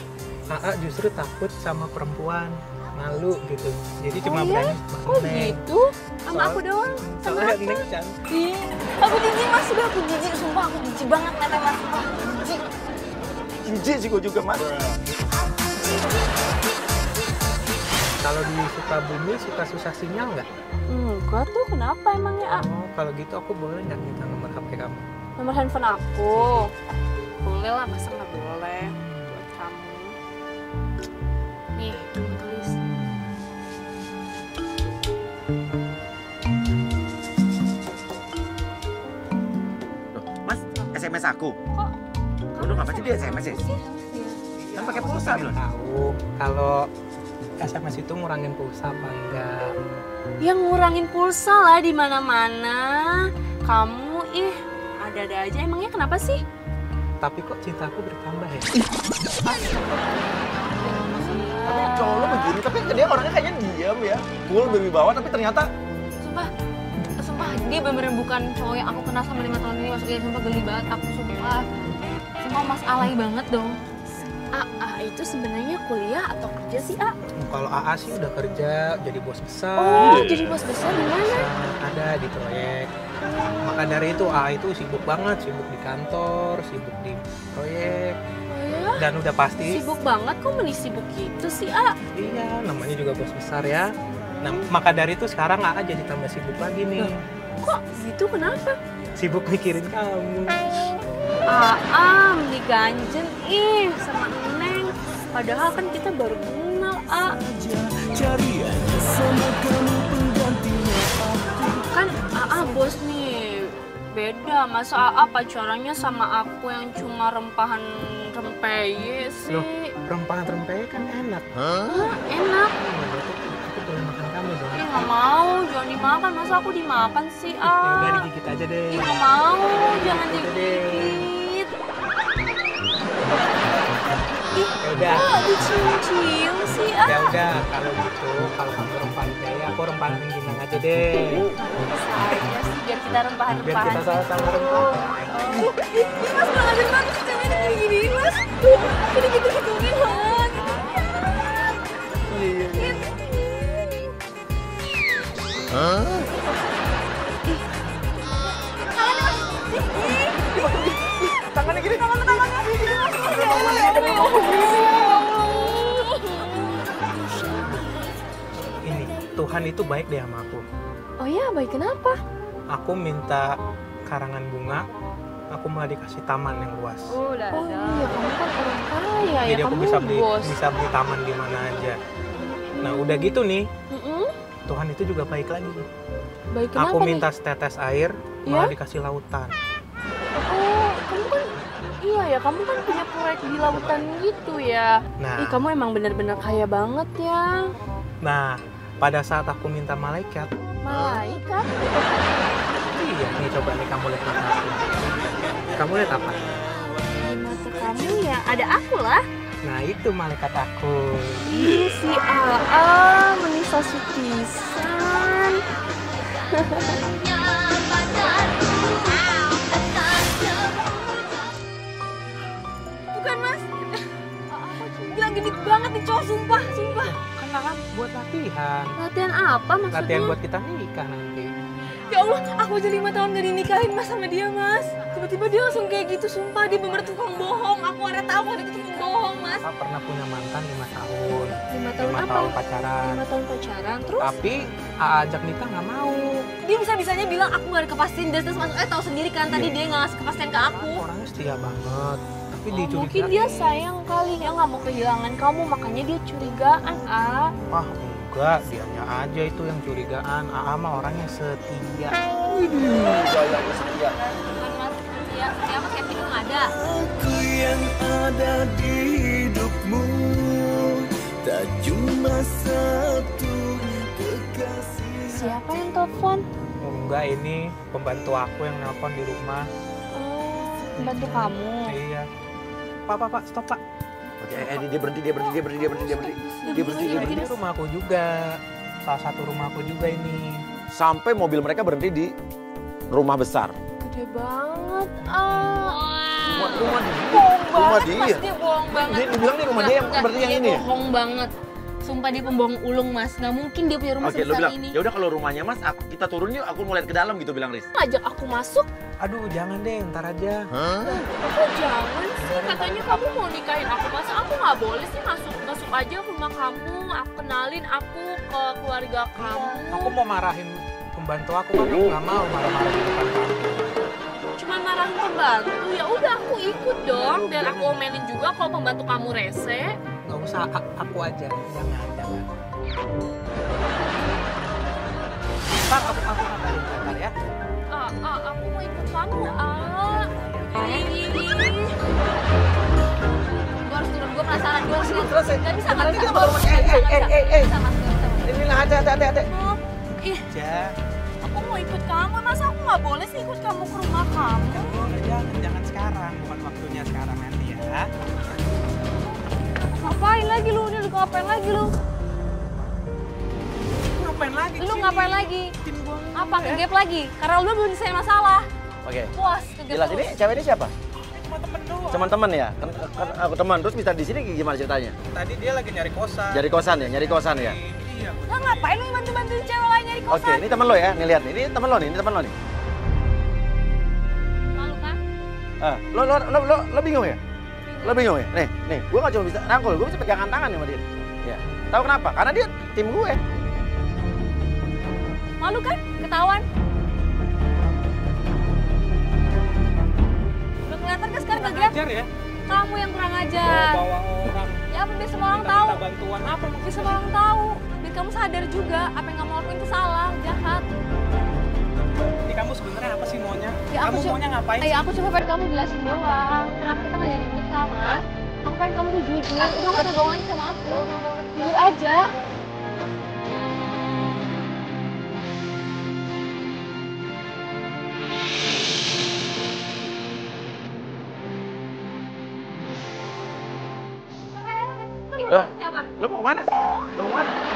AA justru takut sama perempuan, malu gitu. Jadi cuma iya? berani sama Oh Neng. gitu? Sama aku doang? Sama Soalnya aku? Neng cantik. Ih, aku jijik mas, udah aku jijik, sumpah aku jijik banget ngeliatnya mas, sumpah jijik. Jijik sih gue juga, Mas. Kalau di Sukabumi suka susah sinyal nggak? Enggak tuh, kenapa emangnya A? Oh, kalau gitu aku boleh nggak minta nomor HP kamu? Nomor handphone aku? Boleh lah, masa nggak boleh? Buat kamu. Nih, tulis. Loh, Mas, SMS aku. Kok? Udah ngapa sih dia SMS ya? Kan pakai pulsa loh. Tahu kalau SMS itu ngurangin pulsa apa enggak? Yang ngurangin pulsa lah di mana-mana. Kamu ada-ada aja. Emangnya kenapa sih? Tapi kok cintaku bertambah ya? Tapi cowok lo begini, tapi dia orangnya kayaknya diam ya. Cool, berwibawa, tapi ternyata Sumpah dia bener-bener bukan cowok yang aku kenal sama 5 tahun ini. Maksudnya sumpah geli banget aku, sumpah mas alay banget dong. Itu sebenarnya kuliah atau kerja sih, A? Kalau AA sih udah kerja, jadi bos besar. Oh, jadi bos besar di mana? Ada di proyek. Maka dari itu AA itu sibuk banget, sibuk di kantor, sibuk di proyek. Oh ya? Dan udah pasti. Sibuk banget, kok mending sibuk gitu sih, A? Iya, namanya juga bos besar ya. Nah, maka dari itu sekarang AA jadi tambah sibuk lagi nih. Kok gitu, kenapa? Sibuk mikirin kamu. Mending ganjen sama Neng. Padahal kan kita baru kenal, A. Kan bos nih. Beda, masa pacarannya sama aku yang cuma rempahan rempeye sih. Loh, rempahan rempeye kan enak. Enak. Aku boleh makan kamu dong. Nggak mau, jangan dimakan. Masa aku dimakan sih, Ya udah digigit aja deh. Nggak mau, jangan Gitu deh. digigit. Ya udah. Dicium-cium sih, Ya udah, kalau gitu, kalau kamu rempahan teh, aku rempahan rengginang aja deh. Bisa aja sih, biar kita Biar rempahan-rempahan. kita sama-sama rempahan. Mas, kurang ajar banget sih ceweknya gini-gini, Mas. Jadi gitu-gituin, Mas. tangannya gini. Ini, Tuhan itu baik deh sama aku. Oh iya, baik kenapa? Aku minta karangan bunga, aku malah dikasih taman yang luas. Oh iya, kamu kan orang kaya Jadi ya, aku kamu bisa beli bos. taman di mana aja. Nah, udah gitu nih, Mm-mm. Tuhan itu juga baik lagi. Baik kenapa Aku nih? minta setetes air, malah dikasih lautan. Oh, kamu kan, iya ya, kamu kan punya proyek di lautan gitu ya. Nah, Kamu emang bener-bener kaya banget ya. nah, pada saat aku minta malaikat, Malaikat? iya nih coba nih kamu lihat mata aku. Kamu lihat apa? Di mata kamu ya, ada aku lah. Nah, itu malaikat aku. Ih, si Menisa Sutisan. Bukan, Mas. Gila genit banget nih cowok, sumpah. Kan buat latihan. Latihan apa maksudnya? Latihan buat kita nikah nanti. Ya Allah, aku aja 5 tahun gak dinikahin Mas sama dia Mas. Tiba-tiba dia langsung kayak gitu, sumpah dia bener tukang bohong. Aku ada tahu kalau dia tukang bohong Mas. Kakak pernah punya mantan 5 tahun. 5 tahun 5 apa? tahun pacaran. 5 tahun pacaran, terus Tapi ajak nikah nggak mau. dia bisa-bisanya bilang aku gak ada kepastian. Terus masuk, tahu sendiri kan tadi dia gak ngasih kepastian ke aku. Orangnya setia banget. Tapi Oh, dicurigain. mungkin dia sayang kali, dia nggak mau kehilangan kamu, makanya dia curigaan, Ah. Wah enggak, dianya aja itu yang curigaan. AA mah orangnya setia. Gayanya setia. Bukan Mas, setia Mas Kevin itu nggak ada. Aku yang ada di hidupmu tak cuma satu kekasih. Siapa yang telepon? Oh, enggak, ini pembantu aku yang nelpon di rumah. Oh, membantu kamu. Iya. Pak, stop Pak. Oke, dia berhenti. Ini rumahku juga. Salah satu rumahku juga ini. Sampai mobil mereka berhenti di rumah besar. Gede banget, Ah. Rumah dia. Bohong Rumah banget, dia. Mas, dia bohong banget. Dia bilang nih rumah dia yang Enggak, berarti yang dia ini ya? bohong banget. Sumpah dia pembohong ulung, Mas. Nggak mungkin dia punya rumah Oke, lu sebesar bilang, ini. ya udah kalau rumahnya Mas, kita turun yuk, aku mau lihat ke dalam gitu bilang Riz. Ngajak aku masuk, Aduh, jangan deh, ntar aja. aku jangan sih. Katanya kamu mau nikahin aku, masa aku nggak boleh sih masuk aja ke rumah kamu. Aku kenalin aku ke keluarga kamu. Aku mau marahin pembantu aku kan, aku nggak mau marah-marah di depan kamu. Cuma marahin pembantu, ya udah aku ikut dong. Biar aku omelin juga kalau pembantu kamu rese. Nggak usah, aku aja. Jangan. Pak, aku ngabarin bentar ya. Aku mau ikut kamu, Gue harus turun, gue penasaran. Gue harus Selesai. Gak bisa, Beneran gak ini bisa. kenapa rumah? Eh. Bisa, Mas, gak bisa. Inilah hati. Ih, Ja, aku mau ikut kamu. Masa aku nggak boleh sih ikut kamu ke rumah kamu? jangan sekarang. Bukan waktunya sekarang, nanti ya. Ngapain lagi lu? Ini lu ngapain lagi lu? Ngapain lagi? Lu kesini? ngapain lagi? Tim gua. Apa, ke-gap lagi? Karena lu belum selesai masalah. Oke. Puas, ke-gap Jelas ini terus. cewek ini siapa? Cuma temen doang. Cuman teman ya? Kan aku teman, terus bisa di sini gimana ceritanya? Tadi dia lagi nyari kosan. Nyari kosan ya? Iya. Lah ngapain lu bantu-bantuin cewek lain nyari kosan? Oke, ini teman lo ya, nih lihat nih, ini teman lo nih. Malu kan? Lo bingung ya? Lo bingung ya? Nih, gue gak cuma bisa rangkul, gue bisa pegangan tangan sama dia. Ya, tahu kenapa? Karena dia tim gue. Malu kan? Ketahuan? Udah kelihatan kan sekarang ke-gap? Ajar ya. Kamu yang kurang ajar. Bawa orang. Ya, biar semua orang tahu. Minta bantuan apa? Biar semua orang tahu. Biar kamu sadar juga apa yang kamu lakuin itu salah, jahat. Ini kamu sebenarnya apa sih maunya? Ya, Kamu maunya ngapain? Aku cuma pengen kamu jelasin doang. Kenapa kita nggak jadi nikah, Mas? Aku pengen kamu tuh jujur. Udah nggak tergolong lagi sama aku. Jujur aja. Siapa? Lo mau kemana?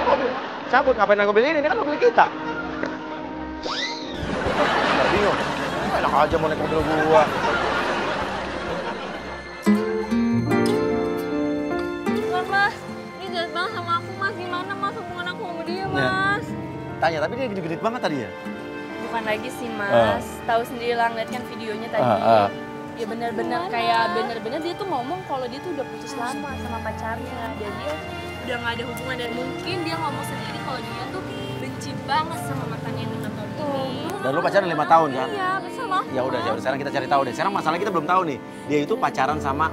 Mobil. Cabut, ngapain aku beli ini? Ini kan mobil kita. Nggak bingung. Enak aja mau naik mobil gua. Bukan, Mas. Ini jahat banget sama aku, Mas. Gimana, Mas, hubungan aku sama dia, Mas? Tanya, tapi dia gede-gede banget tadi ya? Bukan lagi sih Mas, tahu sendiri lah ngeliat kan videonya tadi. Ya bener-bener kayak bener-bener dia tuh ngomong kalau dia tuh udah putus lama sama pacarnya dan dia udah nggak ada hubungan dan mungkin dia ngomong sendiri kalau dia tuh benci banget sama mantannya yang 5 tahun ini. Dan lu pacaran 5 tahun kan? Iya, bersama. Ya udah, sekarang kita cari tahu deh. Sekarang masalah kita belum tahu nih. Dia itu pacaran sama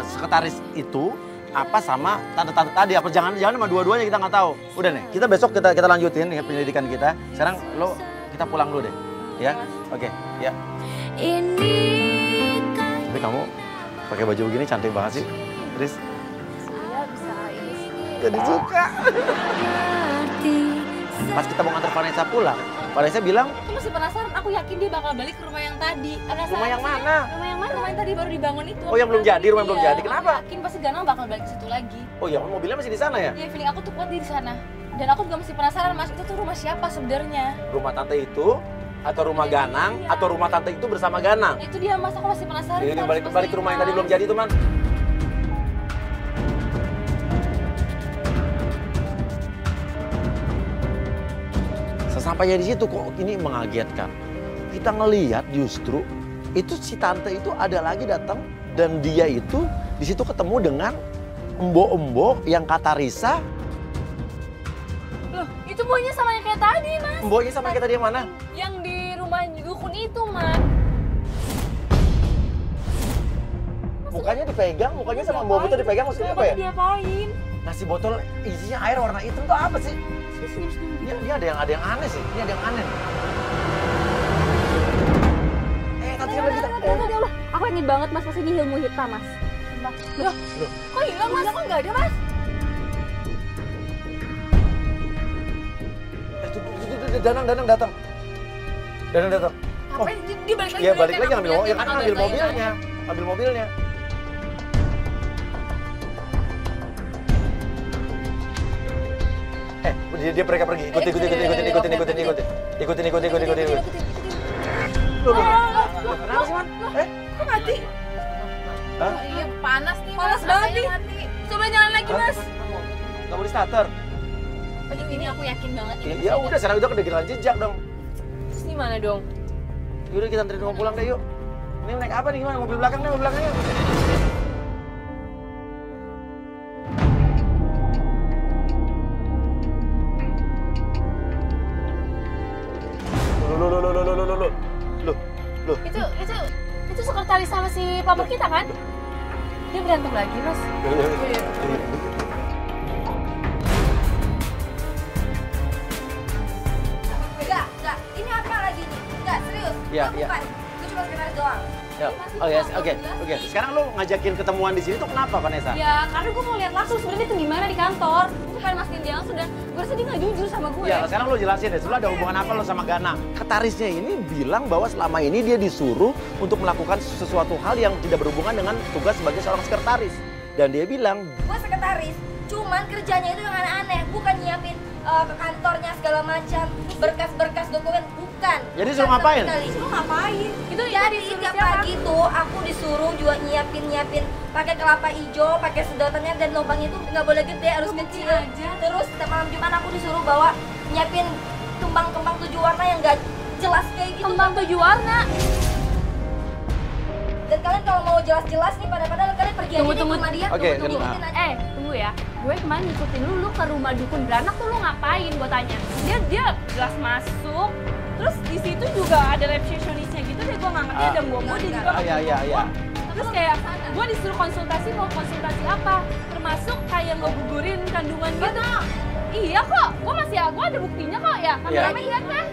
sekretaris itu apa sama tante-tante tadi apa jangan-jangan sama dua-duanya kita nggak tahu. Udah nih, kita besok kita lanjutin nih penyelidikan kita. Sekarang kita pulang dulu deh. Ya? Oke, ya. Tapi kamu pakai baju begini cantik banget sih, Riz. Iya bisa ini sih. Jadi suka. Pas kita mau nganter Vanessa pulang, Vanessa bilang, Aku masih penasaran, aku yakin dia bakal balik ke rumah yang tadi. rumah yang mana? Rumah yang mana? Rumah yang tadi baru dibangun itu. Oh, yang belum jadi, rumah yang belum Iya, jadi. Kenapa? Aku yakin pasti Ganang bakal balik ke situ lagi. Oh iya, mobilnya masih di sana ya? Iya, feeling aku tuh kuat di sana. Dan aku juga masih penasaran, Mas, itu tuh rumah siapa sebenarnya? Rumah tante itu atau rumah Ganang atau rumah tante itu bersama Ganang? Itu dia, Mas, aku masih penasaran. Ini Kita harus balik ke rumah yang tadi belum jadi tuh, Man. sampainya di situ kok ini mengagetkan. Kita ngelihat justru itu si tante itu ada lagi datang dan dia itu di situ ketemu dengan embo-embo yang kata Risa. Loh, itu boynya sama yang kayak tadi, Mas. Embonya sama kita dia mana? Yang di rumah dukun itu, Mas. Mukanya dipegang, mukanya sama embo itu dipegang maksudnya apa ya? Diapain? Nasi botol isinya air warna hitam tuh apa sih? Dia ada yang aneh sih. Ini ada yang aneh. Tante Allah, aku ingin banget Mas, pasti ini ilmu hitam Mas. Loh, kok hilang Mas? Kok nggak ada Mas? Danang datang. Apa? Dia balik lagi? Iya balik lagi ambil mobilnya. Dia mereka pergi. Ikutin. Kenapa sih, Man? Kok mati? Hah? Iya, panas nih, panas banget nih. Coba nyalain lagi, Mas. Nggak boleh starter. Ini aku yakin banget. Ya udah, sekarang udah kedengeran jejak dong. Terus di mana dong? Yaudah kita anterin mau pulang deh yuk. Ini naik apa nih? Gimana? Mobil belakangnya yuk. Loh. Itu sekretaris sama si papa kita kan? Dia berantem lagi, Mas. Enggak. Ini apa lagi nih? Enggak, serius. Iya. Bukan. Gue cuma sekretaris doang. Ya. Oke. Sekarang lo ngajakin ketemuan di sini tuh kenapa, Vanessa? Ya, karena gue mau lihat langsung sebenarnya itu gimana di kantor. Gue pengen mastiin dia langsung dan gue rasa dia nggak jujur sama gue. Ya, sekarang lo jelasin deh, sebenarnya ada hubungan apa lo sama Ganang? Sekretarisnya ini bilang bahwa selama ini dia disuruh untuk melakukan sesuatu hal yang tidak berhubungan dengan tugas sebagai seorang sekretaris. Dan dia bilang, Gue sekretaris, cuman kerjanya itu yang aneh-aneh, bukan nyiapin ke kantornya segala macam, berkas-berkas dokumen, bukan. Jadi suruh ngapain? Suruh ngapain? Itu Jadi tiap pagi tuh aku disuruh juga nyiapin pakai kelapa hijau, pakai sedotannya dan lubangnya itu nggak boleh gede, harus kecil. Terus malam Jumat aku disuruh bawa nyiapin kembang-kembang 7 warna yang nggak jelas kayak gitu. Kembang 7 warna. Dan kalian kalau mau jelas-jelas nih, padahal kalian pergi aja Tunggu. ke rumah dia. Oke, ikutin aja. Tunggu ya. Gue kemarin ngikutin lu ke rumah dukun beranak tuh lu ngapain? Gue tanya. Dia jelas masuk. Terus di situ juga ada resepsionisnya gitu deh, gue nggak ngerti ada bobo dia juga. Iya. Terus kayak gue disuruh konsultasi, mau konsultasi apa? Termasuk kayak ngegugurin kandungan gitu. Iya kok, gue ada buktinya kok ya. Kameramen lihat kan?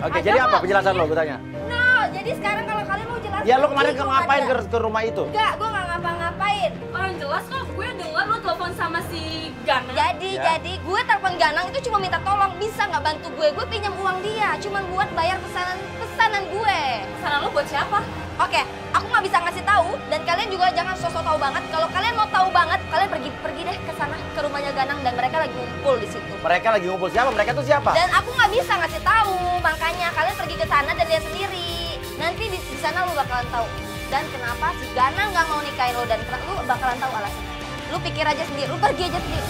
Oke, jadi apa penjelasan lo, gue tanya? No, jadi sekarang kalau kalian mau jelasin. Ya lo kemarin pergi ngapain aja. ke rumah itu? Enggak, gue nggak ngapa-ngapain. Orang jelas kok, gue dengar lo telepon sama si Ganang. Jadi gue telepon Ganang itu cuma minta tolong, bisa nggak bantu gue pinjam uang dia, cuma buat bayar pesanan gue. Pesanan lo buat siapa? Oke, aku nggak bisa ngasih tahu dan kalian juga jangan sosok tahu banget. Kalau kalian mau tahu banget, kalian pergi deh ke sana ke rumahnya Ganang dan mereka lagi ngumpul di situ. Mereka lagi ngumpul siapa? Mereka tuh siapa? Dan aku nggak bisa ngasih tahu, makanya kalian pergi ke sana dan lihat sendiri. Nanti di sana lu bakalan tahu. Dan kenapa si Ganang nggak mau nikahin lo dan lu bakalan tahu alasannya. Lu pikir aja sendiri, lu pergi aja sendiri.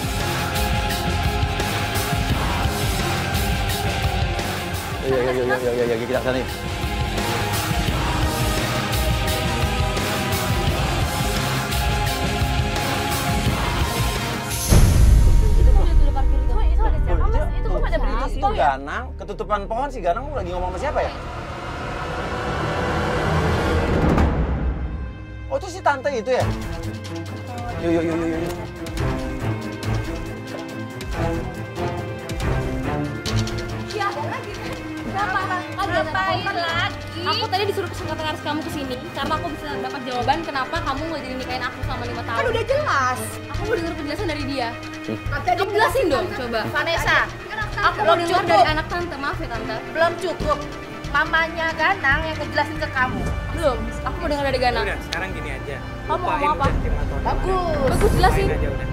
Iya, kita kesana nih. Itu Ganang, ketutupan pohon si Ganang lagi ngomong sama siapa ya? Oh itu si tante itu ya? Yuk. Iya, ada lagi. Ngapain lagi? Aku tadi disuruh sekretaris kamu kesini karena aku bisa dapat jawaban kenapa kamu nggak jadi nikahin aku selama 5 tahun. Kan udah jelas. Aku mau dengar penjelasan dari dia. Kamu Jelasin dong, coba. Vanessa, Aku mau dengar dari anak tante, maaf ya tante. belum cukup. Mamanya Ganang yang ngejelasin ke kamu. Belum, aku mau dengar dari Ganang. Udah, sekarang gini aja. Kamu mau Lupain apa? udah 5 tahun. Bagus, jelasin. Lupain aja udah.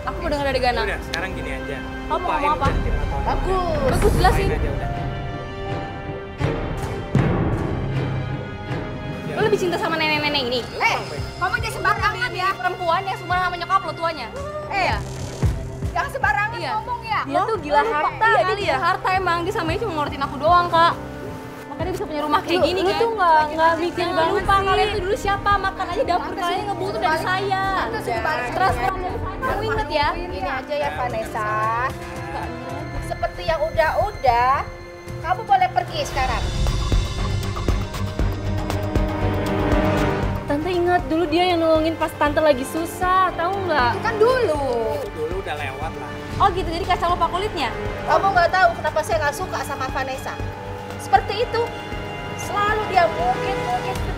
Aku mau dengar dari Ganang. Udah, sekarang gini aja. Kamu mau Lupain apa? udah 5 tahun. Bagus, jelasin. Lupain aja udah. Lo lebih cinta sama nenek-nenek ini? Kamu jangan sembarangan ya. Perempuan yang sebenarnya sama nyokap lo tuanya. Eh, Jangan sembarangan Iya. ngomong ya. Dia tuh gila harta Iya, dia kali gila ya. Harta emang, dia sama ini cuma ngorotin aku doang, Kak. Makanya dia bisa punya rumah kayak gini Lu kan. tuh nggak mikir Jangan banget lupa sih. kalian tuh dulu siapa, makan aja dapur kalian ngebul tuh dari saya. Tante suruh balik. Transferan dari saya, kamu inget ya? Ini aja ya Vanessa. Seperti yang udah-udah, kamu boleh pergi sekarang. Tante ingat dulu dia yang nolongin pas tante lagi susah, tahu nggak? Itu kan dulu. Dulu udah lewat lah. Oh gitu, jadi kacang lupa kulitnya? Kamu nggak tahu kenapa saya nggak suka sama Vanessa. Seperti itu. Selalu dia mungkin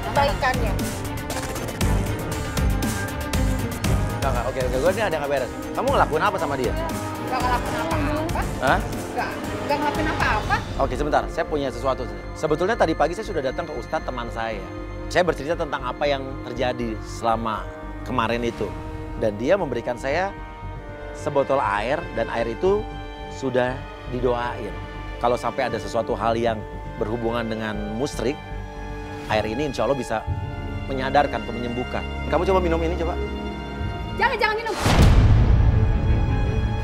kebaikannya. Enggak, oke, gue ini ada yang nggak beres. Kamu ngelakuin apa sama dia? Nggak ngelakuin apa-apa. Hah? Nggak ngelakuin apa-apa. Oke, sebentar. Saya punya sesuatu. Sebetulnya tadi pagi saya sudah datang ke Ustadz teman saya. Saya bercerita tentang apa yang terjadi selama kemarin itu. Dan dia memberikan saya sebotol air, dan air itu sudah didoain. Kalau sampai ada sesuatu hal yang berhubungan dengan musyrik, air ini insya Allah bisa menyadarkan atau menyembuhkan. Kamu coba minum ini, coba. Jangan minum.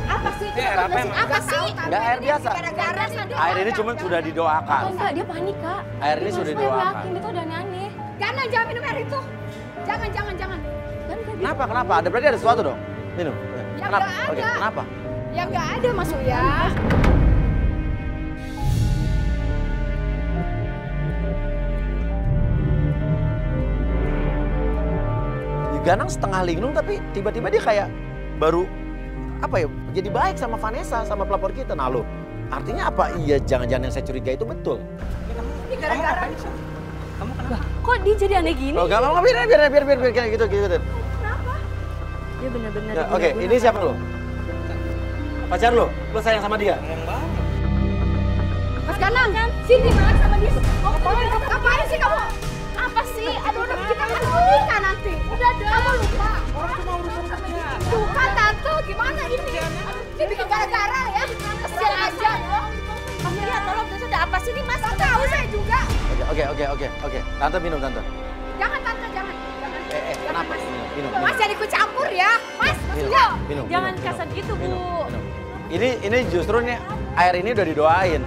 Apa sih? Air apa emang? Apa sih? Enggak, air biasa. Gara-gara Air ini cuma sudah didoakan. Oh enggak, dia panik kak. Air ini sudah Saya didoakan. yakin dia tuh ada aneh-aneh. Jangan minum air itu. Jangan. Kan tadi Kenapa? Ada berarti ada sesuatu dong. Minum. Ya, Kenapa? nggak Oke, ada. kenapa? Ya nggak ada Mas Uya. Ganang setengah linglung tapi tiba-tiba dia kayak baru apa ya, jadi baik sama Vanessa, sama pelapor kita. Nah lo, artinya apa? Iya, jangan-jangan yang saya curiga itu betul. Ini gara-gara Kamu kenapa? kok dia jadi aneh gini? Oh, gak apa-apa, biar kayak gitu. Dia bener-bener. Ya, oke, ini siapa lo? Pacar lo? Lo sayang sama dia? Ngomong banget. Mas Ganang, sini Mas sama dia. Ngapain sih kamu? Apa sih? Aduh, kita kan nikah nanti. Udah deh. Kamu lupa. Orang cuma urusan kerja. Tuh kan Tante, gimana ini? Dia bikin gara-gara ya. Kesian aja. Mas lihat, tolong dia sudah apa sih ini Mas? Tahu saya juga. Oke. Tante minum, Tante. Jangan Tante, jangan. Kenapa? Minum. Mas jadi ikut campur ya. Mas, Minum. yuk. Minum. Jangan minum, kasar minum, gitu, Bu. minum, minum. Ini justru nih air ini udah didoain.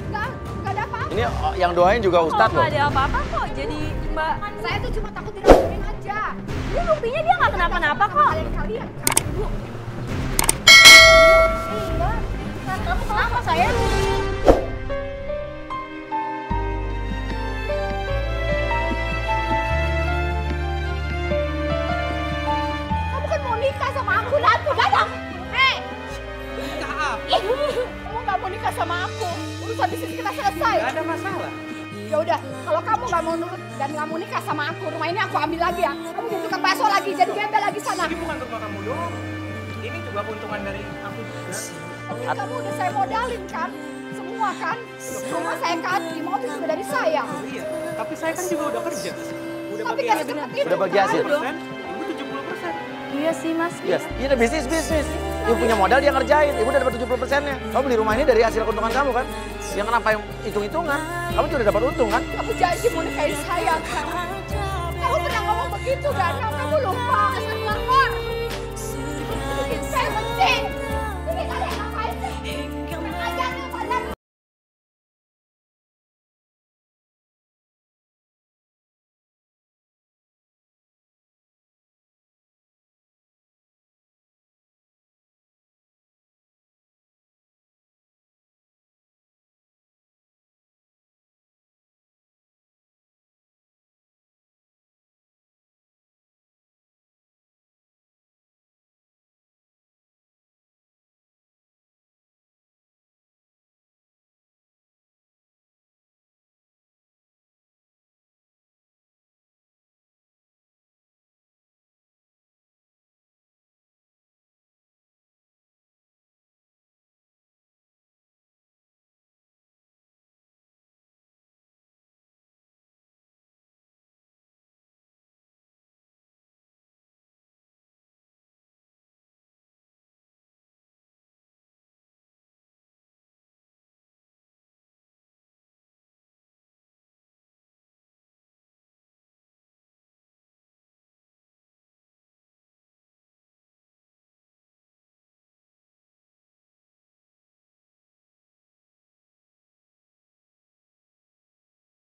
Nggak ada apa-apa. Ini yang doain juga Kok Ustadz loh. nggak ada apa-apa kok. Jadi Mbak, Saya tuh cuma takut diracunin aja. ini buktinya dia nggak kenapa-napa kok. Kalian. Iya. Kamu kenapa sayang? Kamu kan mau nikah sama aku nanti, Gadang. Hei, Nikah apa? kamu nggak mau nikah sama aku. Urusan di sini kita selesai. Gak ada masalah. Ya udah, kalau kamu nggak mau nurut dan nggak mau nikah sama aku, rumah ini aku ambil lagi ya. Kamu jadi tukang bakso lagi, jadi gembel lagi sana. Ini bukan rumah kamu doang. Ini juga keuntungan dari aku juga. Tapi kamu udah saya modalin kan, semua kan. Rumah saya kasih, mobil juga dari saya. Iya, tapi saya kan juga udah kerja. Udah Tapi bagi nggak hasil. secepat itu. Udah bagi hasil. kan? Ibu 70%. Iya sih Mas. Yes, ini udah bisnis. Ibu punya modal, dia ngerjain. Ibu udah dapat 70%-nya. Kamu beli rumah ini dari hasil keuntungan kamu kan? Yang kenapa yang hitung-hitungan? Kamu juga udah dapat untung kan? Kamu janji mau nikahin saya kan? Kamu pernah ngomong begitu kan? Kamu lupa. Saya benci.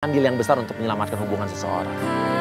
andil yang besar untuk menyelamatkan hubungan seseorang.